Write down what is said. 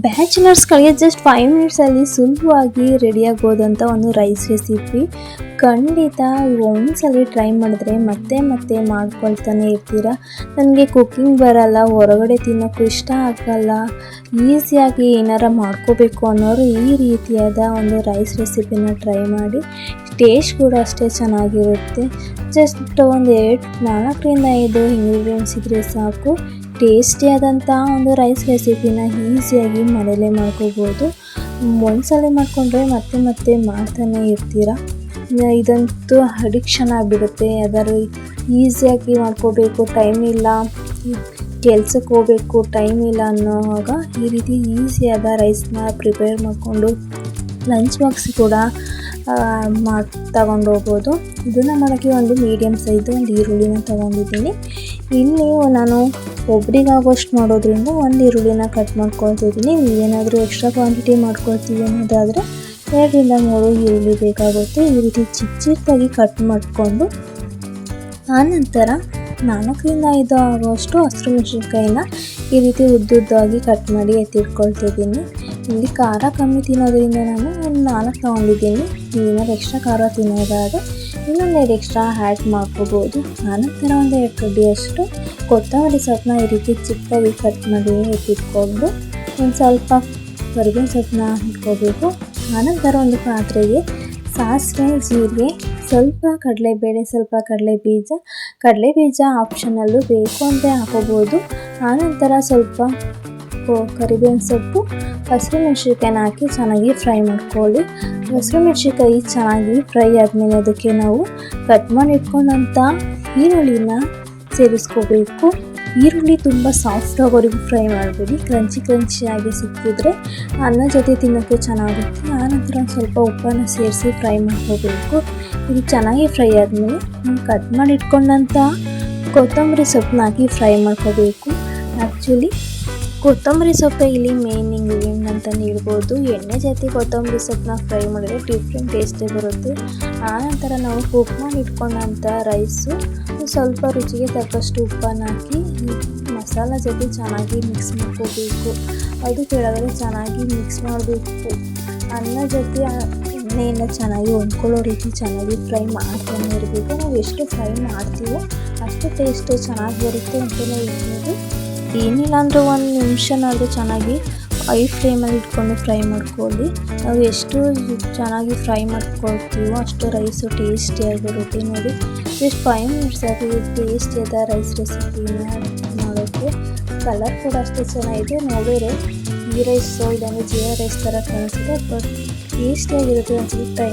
ಬ್ಯಾಚುಲರ್ಸ್ಗಳಿಗೆ just 5 ಮಿನಿಟ್ಸಲ್ಲಿ ಸುಲಭವಾಗಿ ready ಆಗ್ಬೋದಂಥ ಒಂದು rice recipe. ಖಂಡಿತ ಒಂದ್ಸಲಿ ಟ್ರೈ ಮಾಡಿದ್ರೆ ಮತ್ತೆ ಮತ್ತೆ ಮಾಡ್ಕೊಳ್ತಾನೆ ಇರ್ತೀರ. ನನಗೆ ಕುಕ್ಕಿಂಗ್ ಬರಲ್ಲ, ಹೊರಗಡೆ ತಿನ್ನೋಕ್ಕೂ ಇಷ್ಟ ಆಗಲ್ಲ, ಈಸಿಯಾಗಿ ಏನಾರ ಮಾಡ್ಕೋಬೇಕು ಅನ್ನೋರು ಈ ರೀತಿಯಾದ ಒಂದು ರೈಸ್ ರೆಸಿಪಿನ ಟ್ರೈ ಮಾಡಿ. ಟೇಸ್ಟ್ ಕೂಡ ಅಷ್ಟೇ ಚೆನ್ನಾಗಿರುತ್ತೆ. ಜಸ್ಟ್ ಒಂದು 4ರಿಂದ 5 ಇಂಗ್ರೀಡಿಯೆಂಟ್ಸ್ ಇದ್ದರೆ ಸಾಕು. ಟೇಸ್ಟಿಯಾದಂಥ ಒಂದು ರೈಸ್ ರೆಸಿಪಿನ ಈಸಿಯಾಗಿ ಮನೇಲೇ ಮಾಡ್ಕೋಬೋದು. ಒಂದ್ಸಲ ಮಾಡಿಕೊಂಡ್ರೆ ಮತ್ತೆ ಮತ್ತೆ ಮಾಡ್ತಾನೆ ಇರ್ತೀರ. ಇದಂತೂ ಅಡಿಕ್ಷನ್ ಆಗಿಬಿಡುತ್ತೆ. ಯಾವ್ದಾದ್ರು ಈಸಿಯಾಗಿ ಮಾಡ್ಕೋಬೇಕು, ಟೈಮ್ ಇಲ್ಲ, ಕೆಲ್ಸಕ್ಕೆ ಹೋಗಬೇಕು, ಟೈಮ್ ಇಲ್ಲ ಅನ್ನೋವಾಗ ಈ ರೀತಿ ಈಸಿಯಾದ ರೈಸ್ನ ಪ್ರಿಪೇರ್ ಮಾಡಿಕೊಂಡು ಲಂಚ್ ಬಾಕ್ಸ್ ಕೂಡ ತಗೊಂಡು ಹೋಗ್ಬೋದು. ಇದನ್ನು ಮಾಡೋಕ್ಕೆ ಒಂದು ಮೀಡಿಯಮ್ ಸೈಜು ಒಂದು ಈರುಳ್ಳಿನ ತೊಗೊಂಡಿದ್ದೀನಿ. ಇಲ್ಲಿ ನಾನು ಒಬ್ರಿಗಾಗೋಷ್ಟು ಮಾಡೋದ್ರಿಂದ ಒಂದು ಈರುಳ್ಳಿನ ಕಟ್ ಮಾಡ್ಕೊಳ್ತಿದ್ದೀನಿ. ನೀವೇನಾದರೂ ಎಕ್ಸ್ಟ್ರಾ ಕ್ವಾಂಟಿಟಿ ಮಾಡ್ಕೊಳ್ತೀವಿ ಅನ್ನೋದಾದರೆ 2ರಿಂದ 3 ಈರುಳ್ಳಿ ಬೇಕಾಗುತ್ತೆ. ಈ ರೀತಿ ಚಿಕ್ಕದಾಗಿ ಕಟ್ ಮಾಡಿಕೊಂಡು ಆನಂತರ 4ರಿಂದ 5 ಆಗೋಷ್ಟು ಹಸಿರು ಮೆಣಸಿನ್ಕಾಯಿನ ಈ ರೀತಿ ಉದ್ದುದ್ದಾಗಿ ಕಟ್ ಮಾಡಿ ಎತ್ತಿಟ್ಕೊಳ್ತಿದ್ದೀನಿ. ಇಲ್ಲಿ ಖಾರ ಕಮ್ಮಿ ತಿನ್ನೋದ್ರಿಂದ ನಾನು ಒಂದು 4 ತೊಗೊಂಡಿದ್ದೀನಿ. ನೀವೇನಾದ್ರು ಎಕ್ಸ್ಟ್ರಾ ಖಾರ ತಿನ್ನೋದಾದರೆ ಇನ್ನೊಂದು ಎಕ್ಸ್ಟ್ರಾ ಆ್ಯಡ್ ಮಾಡ್ಕೋಬೋದು. ಆನಂತರ ಒಂದು 2 ಕಡ್ಡಿಯಷ್ಟು ಕೊತ್ತಂಬರಿ ಸೊಪ್ಪನ್ನ ಈ ರೀತಿ ಚಿಕ್ಕದಾಗಿ ಕಟ್ ಮಾಡಿ ಎತ್ತಿಟ್ಕೊಂಡು ಒಂದು ಸ್ವಲ್ಪ ಕರಿಬೇವಿನ ಸೊಪ್ಪನ್ನ ಇಟ್ಕೋಬೇಕು. ಆನಂತರ ಒಂದು ಪಾತ್ರೆಗೆ ಸಾಸಿವೆ, ಜೀರಿಗೆ, ಸ್ವಲ್ಪ ಕಡಲೆಬೇಳೆ, ಸ್ವಲ್ಪ ಕಡಲೆಬೀಜ ಆಪ್ಷನಲ್ಲು, ಬೇಕು ಅಂದರೆ ಹಾಕೋಬೋದು. ಆನಂತರ ಸ್ವಲ್ಪ ಕರಿಬೇವಿನ ಸೊಪ್ಪು, ಹಸಿರು ಮೆಣಸಿನ್ಕಾಯಿನ ಹಾಕಿ ಚೆನ್ನಾಗಿ ಫ್ರೈ ಮಾಡ್ಕೊಳ್ಳಿ. ಹಸಿರು ಮೆಣಸಿನ್ಕಾಯಿ ಚೆನ್ನಾಗಿ ಫ್ರೈ ಆದಮೇಲೆ ಅದಕ್ಕೆ ನಾವು ಕಟ್ ಮಾಡಿ ಇಟ್ಕೊಂಡಂಥ ಈರುಳ್ಳಿನ ಸೇರಿಸ್ಕೋಬೇಕು. ಈರುಳ್ಳಿ ತುಂಬ ಸಾಫ್ಟ್ ಆಗೋವರೆಗೂ ಫ್ರೈ ಮಾಡಬೇಡಿ. ಕ್ರಂಚಿಯಾಗಿ ಸಿಕ್ಕಿದ್ರೆ ಅನ್ನ ಜೊತೆ ತಿನ್ನೋಕ್ಕೆ ಚೆನ್ನಾಗುತ್ತೆ. ಆನಂತರ ಒಂದು ಸ್ವಲ್ಪ ಉಪ್ಪನ್ನು ಸೇರಿಸಿ ಫ್ರೈ ಮಾಡ್ಕೋಬೇಕು. ಇದು ಚೆನ್ನಾಗಿ ಫ್ರೈ ಆದಮೇಲೆ ನಾವು ಕಟ್ ಮಾಡಿ ಇಟ್ಕೊಂಡಂಥ ಕೊತ್ತಂಬರಿ ಸೊಪ್ಪನ್ನ ಹಾಕಿ ಫ್ರೈ ಮಾಡ್ಕೋಬೇಕು. ಆ್ಯಕ್ಚುಲಿ ಕೊತ್ತಂಬರಿ ಸೊಪ್ಪು ಇಲ್ಲಿ ಮೇನ್ ಇಂಗ್ರೀಡಿಯೆಂಟ್ ಅಂತಲೇ ಹೇಳ್ಬೋದು. ಎಣ್ಣೆ ಜೊತೆ ಕೊತ್ತಂಬರಿ ಸೊಪ್ಪನ್ನ ಫ್ರೈ ಮಾಡಿದ್ರೆ ಡಿಫ್ರೆಂಟ್ ಟೇಸ್ಟೇ ಬರುತ್ತೆ. ಆನಂತರ ನಾವು ಕುಕ್ ಮಾಡಿ ಇಟ್ಕೊಂಡಂಥ ರೈಸು ಸ್ವಲ್ಪ ರುಚಿಗೆ ತಕ್ಕಷ್ಟು ಉಪ್ಪನ್ನು ಹಾಕಿ ಮಸಾಲ ಜೊತೆ ಚೆನ್ನಾಗಿ ಮಿಕ್ಸ್ ಮಾಡ್ಕೋಬೇಕು. ಅದು ಕೆಳಗಡೆ ಚೆನ್ನಾಗಿ ಮಿಕ್ಸ್ ಮಾಡಬೇಕು. ಅನ್ನ ಜೊತೆ ಎಣ್ಣೆಯನ್ನು ಚೆನ್ನಾಗಿ ಹೊಂದ್ಕೊಳ್ಳೋ ರೀತಿ ಚೆನ್ನಾಗಿ ಫ್ರೈ ಮಾಡ್ತಾನೆ ಇರಬೇಕು. ನಾವು ಎಷ್ಟು ಫ್ರೈ ಮಾಡ್ತೀವೋ ಅಷ್ಟು ಟೇಸ್ಟು ಚೆನ್ನಾಗಿ ಬರುತ್ತೆ ಅಂತಲೇ ಹೇಳ್ಬೋದು. ಏನಿಲ್ಲ ಅಂದರೂ 1 ನಿಮಿಷನಾದರೂ ಚೆನ್ನಾಗಿ ಐ ಫ್ಲೇಮಲ್ಲಿ ಇಟ್ಕೊಂಡು ಫ್ರೈ ಮಾಡ್ಕೊಳ್ಳಿ. ನಾವು ಎಷ್ಟು ಚೆನ್ನಾಗಿ ಫ್ರೈ ಮಾಡ್ಕೊಳ್ತೀವೋ ಅಷ್ಟು ರೈಸು ಟೇಸ್ಟಿಯಾಗಿರುತ್ತೆ. ನೋಡಿ, ಜಸ್ಟ್ 5 ಮಿನಿಟ್ಸ್ ಆಗಿ ಟೇಸ್ಟಿಯಾದ ರೈಸ್ ರೆಸಿಪಿನ ಮಾಡೋಕ್ಕೆ. ಕಲರ್ ಕೂಡ ಅಷ್ಟೇ ಚೆನ್ನಾಗಿದೆ. ನೋಡಿದ್ರೆ ಈ ರೈಸು ಇದನ್ನು ಜೀರಾ ರೈಸ್ ಥರ ಕಾಣಿಸುತ್ತೆ, ಬಟ್ ಟೇಸ್ಟಿಯಾಗಿರುತ್ತೆ. ಒಂದ್ಸಲ ಟ್ರೈ